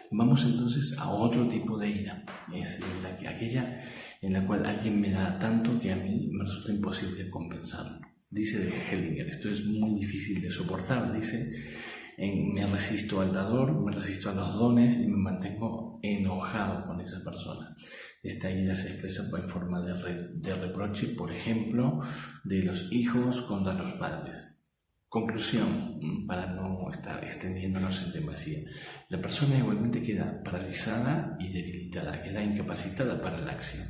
Vamos entonces a otro tipo de ira, es aquella en la cual alguien me da tanto que a mí me resulta imposible compensarlo. Dice de Hellinger, esto es muy difícil de soportar, dice, me resisto al dador, me resisto a los dones y me mantengo enojado con esa persona. Esta ira se expresa en forma de reproche, por ejemplo, de los hijos contra los padres. Conclusión, para no estar extendiéndonos en demasía, la persona igualmente queda paralizada y debilitada, queda incapacitada para la acción.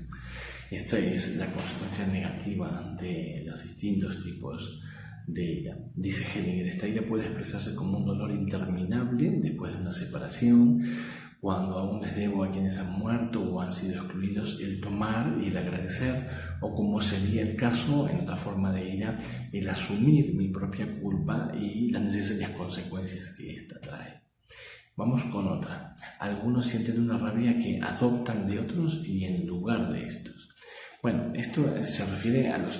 Esta es la consecuencia negativa de los distintos tipos de ira. Dice Hellinger, esta ira puede expresarse como un dolor interminable después de una separación, cuando aún les debo a quienes han muerto o han sido excluidos el tomar y el agradecer, o como sería el caso en otra forma de ira, el asumir mi propia culpa y las necesarias consecuencias que ésta trae. Vamos con otra. Algunos sienten una rabia que adoptan de otros y en lugar de estos. Bueno, esto se refiere a los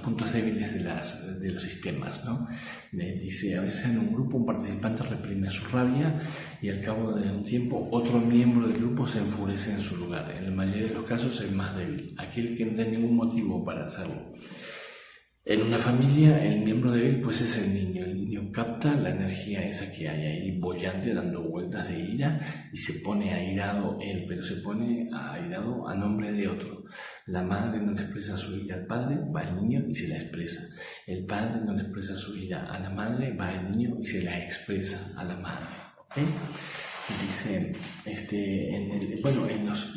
puntos débiles de los sistemas, ¿no? Dice, a veces en un grupo un participante reprime su rabia y al cabo de un tiempo otro miembro del grupo se enfurece en su lugar. En la mayoría de los casos el más débil, aquel que no tiene ningún motivo para hacerlo. En una familia el miembro débil pues es el niño capta la energía esa que hay ahí boyante dando vueltas de ira y se pone airado él, pero se pone airado a nombre de otro. La madre no le expresa su ira al padre, va el niño y se la expresa. El padre no le expresa su ira a la madre, va el niño y se la expresa a la madre. ¿Okay? Dice,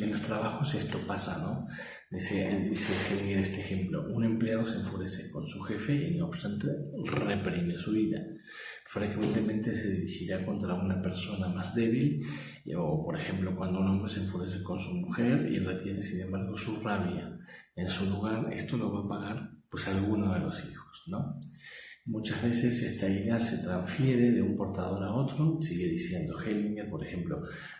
en los trabajos esto pasa, ¿no? Dice Hellinger este ejemplo, un empleado se enfurece con su jefe y no obstante reprime su ira. Frecuentemente se dirigirá contra una persona más débil, o por ejemplo cuando un hombre se enfurece con su mujer y retiene sin embargo su rabia en su lugar, esto lo va a pagar pues alguno de los hijos, ¿no? Muchas veces esta ira se transfiere de un portador a otro, sigue diciendo Hellinger, por ejemplo,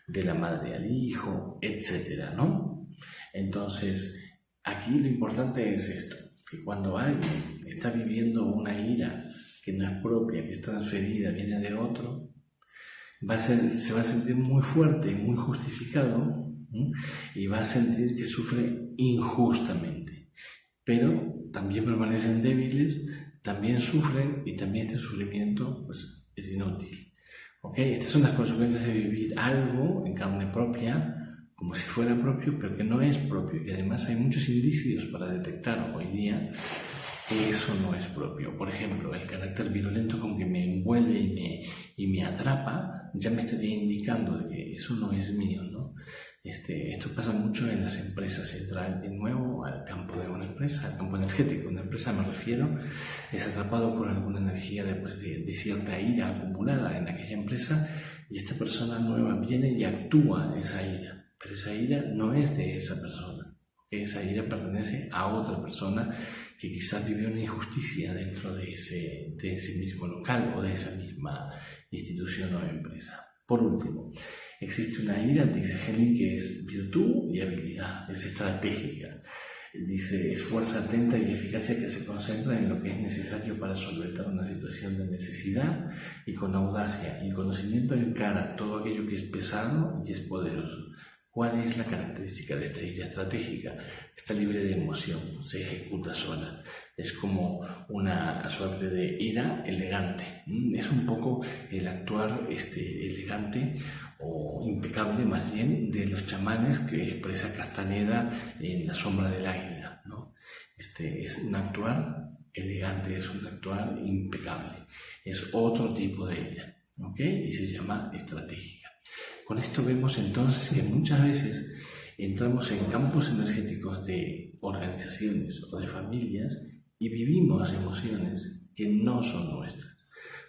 de la madre al hijo, etcétera, ¿no? Entonces, aquí lo importante es esto, que cuando alguien está viviendo una ira que no es propia, que es transferida, viene de otro, se va a sentir muy fuerte y muy justificado, ¿sí? Y va a sentir que sufre injustamente, pero también permanecen débiles, también sufren y también este sufrimiento pues, es inútil. ¿Okay? Estas son las consecuencias de vivir algo en carne propia, como si fuera propio, pero que no es propio, y que además hay muchos indicios para detectar hoy día que eso no es propio. Por ejemplo, el carácter virulento con que me envuelve y me atrapa ya me estaría indicando de que eso no es mío, ¿no? Esto pasa mucho en las empresas. Entra de nuevo al campo de una empresa, al campo energético de una empresa me refiero, es atrapado por alguna energía de cierta ira acumulada en aquella empresa y esta persona nueva viene y actúa esa ira, pero esa ira no es de esa persona. Esa ira pertenece a otra persona que quizás vivió una injusticia dentro de ese mismo local o de esa misma institución o empresa. Por último, existe una ira, dice Henning, que es virtud y habilidad, es estratégica. Dice, es fuerza atenta y eficacia que se concentra en lo que es necesario para solventar una situación de necesidad y con audacia y conocimiento encara todo aquello que es pesado y es poderoso. ¿Cuál es la característica de esta ira estratégica? Está libre de emoción, se ejecuta sola. Es como una suerte de ira elegante. Es un poco el actuar elegante o impecable más bien de los chamanes que expresa Castaneda en La sombra del águila, ¿no? Es un actuar elegante, es un actuar impecable. Es otro tipo de ira, ¿ok? Y se llama estratégica. Con esto vemos entonces que muchas veces entramos en campos energéticos de organizaciones o de familias y vivimos emociones que no son nuestras.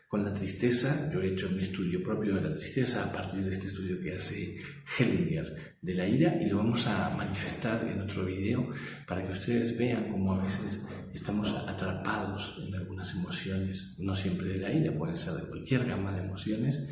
Con la tristeza, yo he hecho mi estudio propio de la tristeza a partir de este estudio que hace Hellinger de la ira y lo vamos a manifestar en otro video para que ustedes vean cómo a veces estamos atrapados en algunas emociones, no siempre de la ira, pueden ser de cualquier gama de emociones,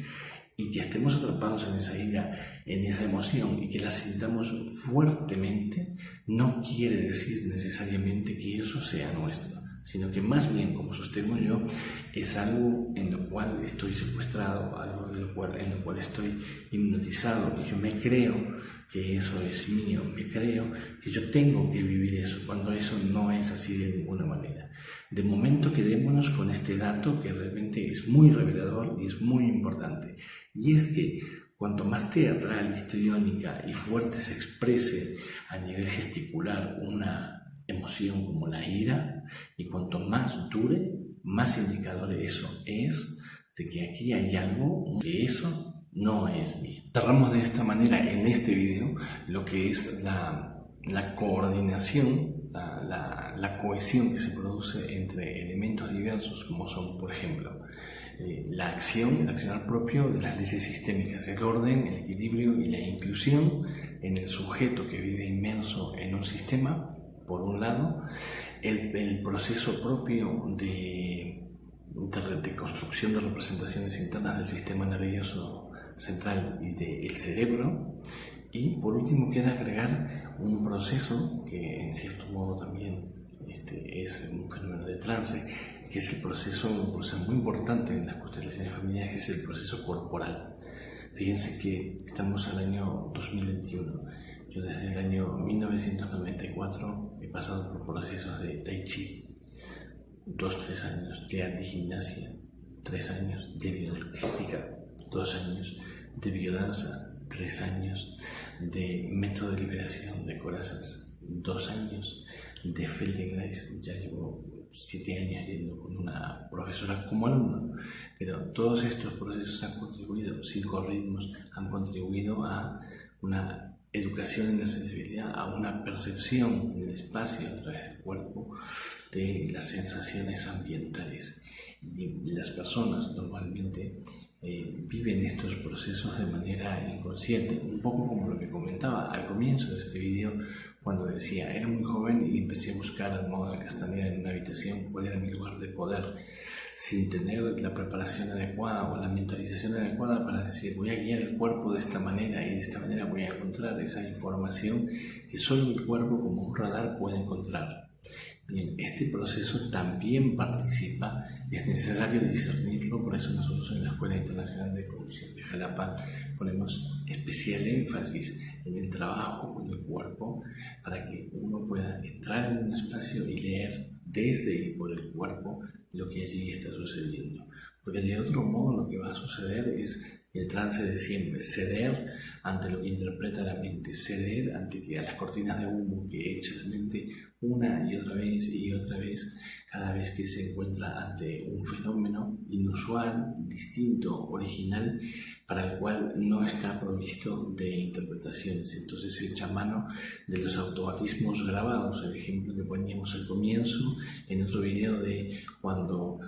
y que estemos atrapados en esa ira, en esa emoción y que la sintamos fuertemente, no quiere decir necesariamente que eso sea nuestro, sino que más bien, como sostengo yo, es algo en lo cual estoy secuestrado, algo en lo cual estoy hipnotizado y yo me creo que eso es mío, me creo que yo tengo que vivir eso, cuando eso no es así de ninguna manera. De momento quedémonos con este dato que realmente es muy revelador y es muy importante. Y es que cuanto más teatral, histriónica y fuerte se exprese a nivel gesticular una emoción como la ira, y cuanto más dure, más indicador eso es de que aquí hay algo que eso no es mío. Cerramos de esta manera en este video lo que es la coordinación, la cohesión que se produce entre elementos diversos como son, por ejemplo, la acción, el accionar propio de las leyes sistémicas, el orden, el equilibrio y la inclusión en el sujeto que vive inmerso en un sistema, por un lado, el proceso propio de construcción de representaciones internas del sistema nervioso central y del cerebro, y por último queda agregar un proceso que en cierto modo también es un fenómeno de trance, que es un proceso muy importante en las constelaciones familiares, que es el proceso corporal. Fíjense que estamos al año 2021. Yo desde el año 1994 he pasado por procesos de Tai Chi, 2-3 años de antigimnasia, 3 años de bioenergética, 2 años de biodanza, 3 años de método de liberación de corazas, 2 años de Feldenkrais. Ya llevo 7 años yendo con una profesora como alumno, pero todos estos procesos han contribuido, 5 ritmos, han contribuido a una educación en la sensibilidad, a una percepción en el espacio a través del cuerpo de las sensaciones ambientales. Y las personas normalmente viven estos procesos de manera inconsciente, un poco como lo que comentaba al comienzo de este video, cuando decía, era muy joven y empecé a buscar al modo de Castaneda en una habitación cuál era mi lugar de poder, sin tener la preparación adecuada o la mentalización adecuada para decir, voy a guiar el cuerpo de esta manera y de esta manera voy a encontrar esa información que solo mi cuerpo como un radar puede encontrar. Bien, este proceso también participa, es necesario discernirlo, por eso nosotros en la Escuela Internacional de Conducción de Jalapa ponemos especial énfasis en el trabajo con el cuerpo para que uno pueda entrar en un espacio y leer desde y por el cuerpo lo que allí está sucediendo. Porque de otro modo lo que va a suceder es el trance de siempre, ceder ante lo que interpreta la mente, ceder ante a las cortinas de humo que echa la mente una y otra vez, cada vez que se encuentra ante un fenómeno inusual, distinto, original, para el cual no está provisto de interpretaciones. Entonces se echa mano de los automatismos grabados, el ejemplo que poníamos al comienzo en otro video de cuando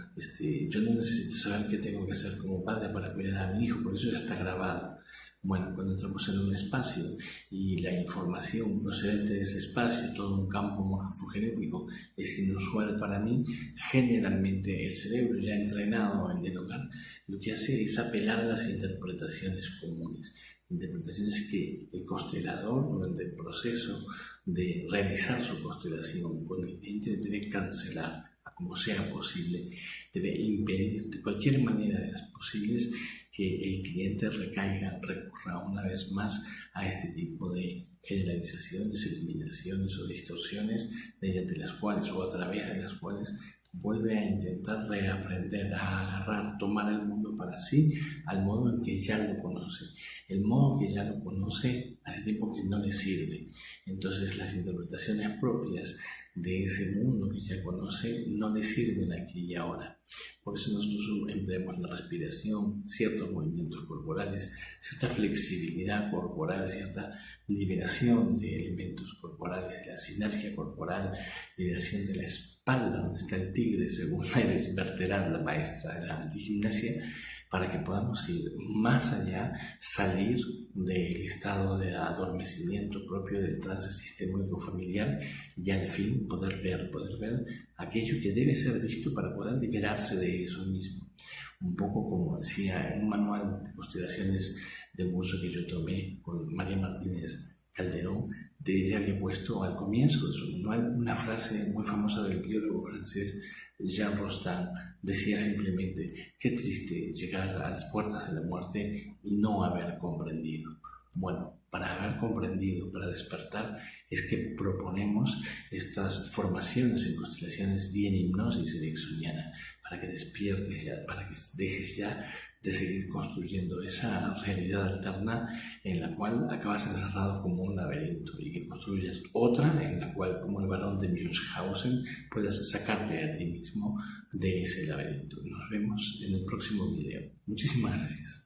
yo no necesito saber qué tengo que hacer como padre para cuidar a mi hijo, por eso ya está grabado. Bueno, cuando entramos en un espacio y la información procedente de ese espacio, todo un campo morfogenético, es inusual para mí, generalmente el cerebro ya entrenado en dialogar, lo que hace es apelar a las interpretaciones comunes, interpretaciones que el constelador durante el proceso de realizar su constelación con el cliente debe cancelar a como sea posible, debe impedir de cualquier manera de las posibles que el cliente recurra una vez más a este tipo de generalizaciones, eliminaciones o distorsiones mediante las cuales o a través de las cuales vuelve a intentar reaprender, a agarrar, tomar el mundo para sí al modo en que ya lo conoce. El modo que ya lo conoce hace tiempo que no le sirve. Entonces las interpretaciones propias de ese mundo que ya conoce no le sirven aquí y ahora. Por eso nosotros empleamos la respiración, ciertos movimientos corporales, cierta flexibilidad corporal, cierta liberación de elementos corporales, de la sinergia corporal, liberación de la espalda, donde está el tigre, según Iris Berterat, la maestra de la antigimnasia, para que podamos ir más allá, salir del estado de adormecimiento propio del trance sistémico familiar y al fin poder ver aquello que debe ser visto para poder liberarse de eso mismo. Un poco como decía en un manual de constelaciones de un curso que yo tomé con María Martínez Calderón, de ella había puesto al comienzo de su manual una frase muy famosa del biólogo francés Jean Rostand. Decía simplemente: qué triste llegar a las puertas de la muerte y no haber comprendido. Bueno, para haber comprendido, para despertar, es que proponemos estas formaciones en constelaciones y en hipnosis ericksoniana, para que despiertes ya, para que dejes ya de seguir construyendo esa realidad alterna en la cual acabas encerrado como un laberinto y que construyas otra en la cual, como el varón de Münchhausen, puedas sacarte a ti mismo de ese laberinto. Nos vemos en el próximo video. Muchísimas gracias.